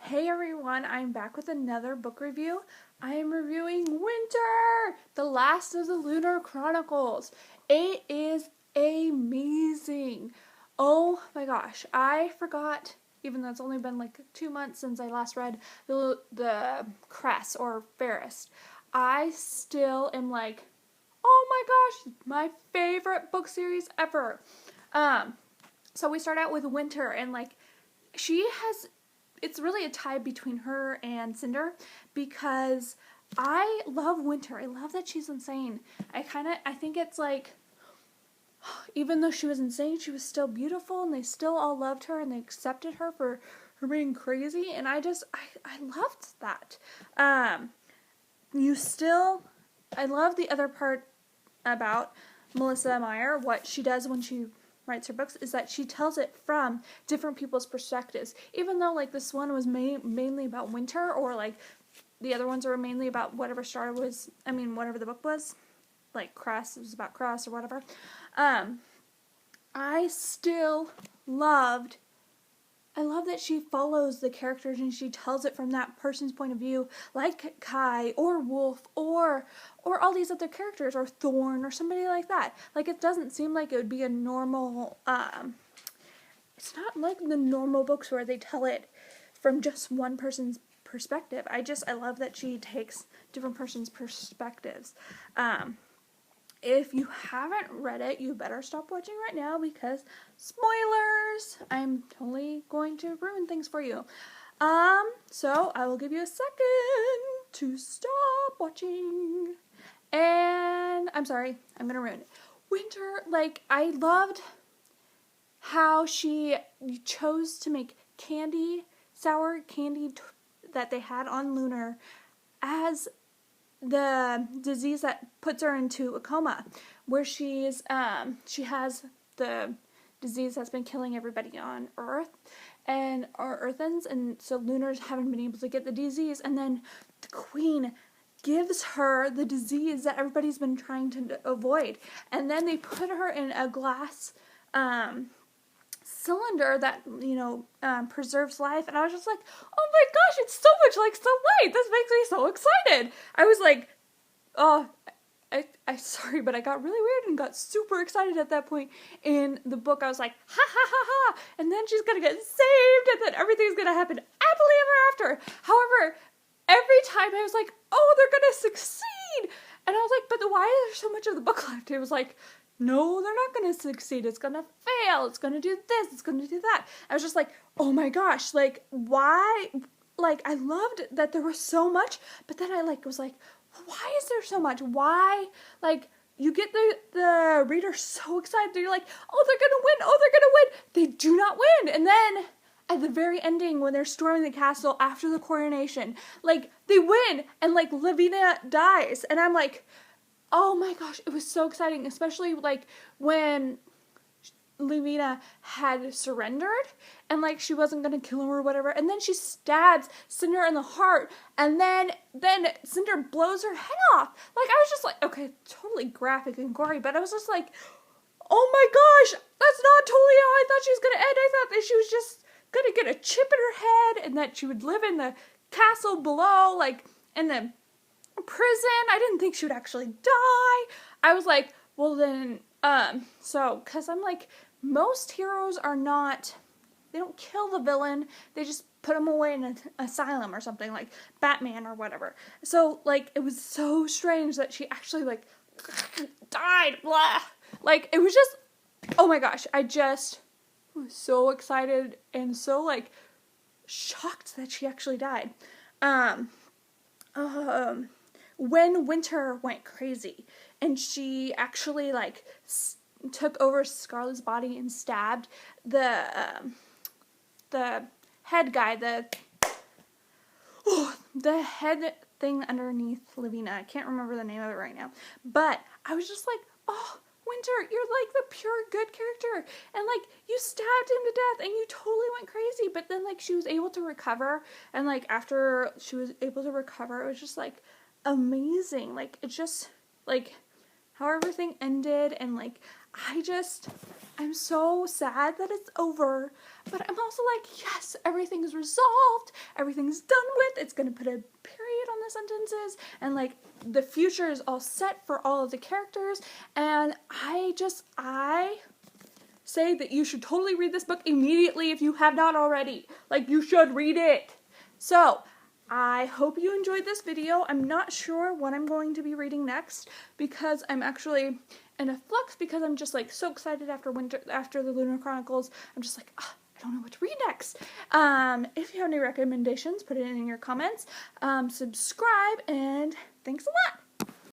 Hey everyone, I'm back with another book review. I am reviewing Winter, the last of the Lunar Chronicles. It is amazing. Oh my gosh, I forgot, even though it's only been like 2 months since I last read the Cress or Fairest. I still am like, oh my gosh, my favorite book series ever. So we start out with Winter, and it's really a tie between her and Cinder, because I love Winter. I love that she's insane. I think it's like, even though she was insane, she was still beautiful, and they still all loved her, and they accepted her for her being crazy, and I loved that. I love the other part about Melissa Meyer. What she does when she writes her books is that she tells it from different people's perspectives. Even though like this one was mainly about Winter, or like the other ones were mainly about whatever whatever the book was, like Cress, it was about Cress or whatever. I love that she follows the characters and she tells it from that person's point of view, like Kai or Wolf or all these other characters, or Thorn or somebody like that. Like, it doesn't seem like it would be a normal, it's not like the normal books where they tell it from just one person's perspective. I love that she takes different person's perspectives. If you haven't read it, you better stop watching right now, because spoilers! I'm totally going to ruin things for you. So I will give you a second to stop watching. And I'm sorry, I'm gonna ruin it. Winter, I loved how she chose to make sour candy that they had on Lunar as the disease that puts her into a coma, where she has the disease that's been killing everybody on Earth and our Earthens, and so Lunars haven't been able to get the disease, and then the Queen gives her the disease that everybody's been trying to avoid, and then they put her in a glass cylinder that preserves life, and I was just like, oh my gosh, it's so much like sunlight. This makes me so excited. I was like, oh, I sorry, but I got really weird and got super excited at that point in the book. I was like, ha ha ha ha, and then she's gonna get saved, and then everything's gonna happen happily ever after. However, every time I was like, oh, they're gonna succeed, and I was like, but why is there so much of the book left? It was like, no, they're not going to succeed. It's going to fail. It's going to do this. It's going to do that. I was just like, oh my gosh, why? I loved that there was so much, but then I was like, why is there so much? Why? You get the reader so excited. They're like, oh, they're going to win. Oh, they're going to win. They do not win. And then at the very ending, when they're storming the castle after the coronation, they win, and Lavina dies. And I'm like, oh my gosh, it was so exciting, especially when Lavina had surrendered and she wasn't gonna kill him or whatever, and then she stabs Cinder in the heart, and then Cinder blows her head off. I was just like, okay, totally graphic and gory, but I was just like, oh my gosh, that's not totally how I thought she was gonna end. I thought that she was just gonna get a chip in her head and that she would live in the castle below, in the prison. I didn't think she would actually die. I was like, well then, because I'm like, most heroes they don't kill the villain, they just put him away in an asylum or something, like Batman or whatever. So, it was so strange that she actually, died, blah. It was just, oh my gosh, I just was so excited and so, shocked that she actually died. When Winter went crazy and she actually took over Scarlet's body and stabbed the head guy, the head thing underneath Lavina. I can't remember the name of it right now, but I was just like, oh, Winter, you're the pure good character, and you stabbed him to death and you totally went crazy, but then she was able to recover, and after she was able to recover, it was just amazing. It just how everything ended, and I'm so sad that it's over, but I'm also like, yes, everything's resolved, everything's done with, it's gonna put a period on the sentences, and like, the future is all set for all of the characters, and I say that you should totally read this book immediately if you have not already. Like, you should read it. So, I hope you enjoyed this video. I'm not sure what I'm going to be reading next because I'm actually in a flux because I'm just like so excited after the Lunar Chronicles. I'm just like, I don't know what to read next. If you have any recommendations, put it in your comments. Subscribe, and thanks a lot.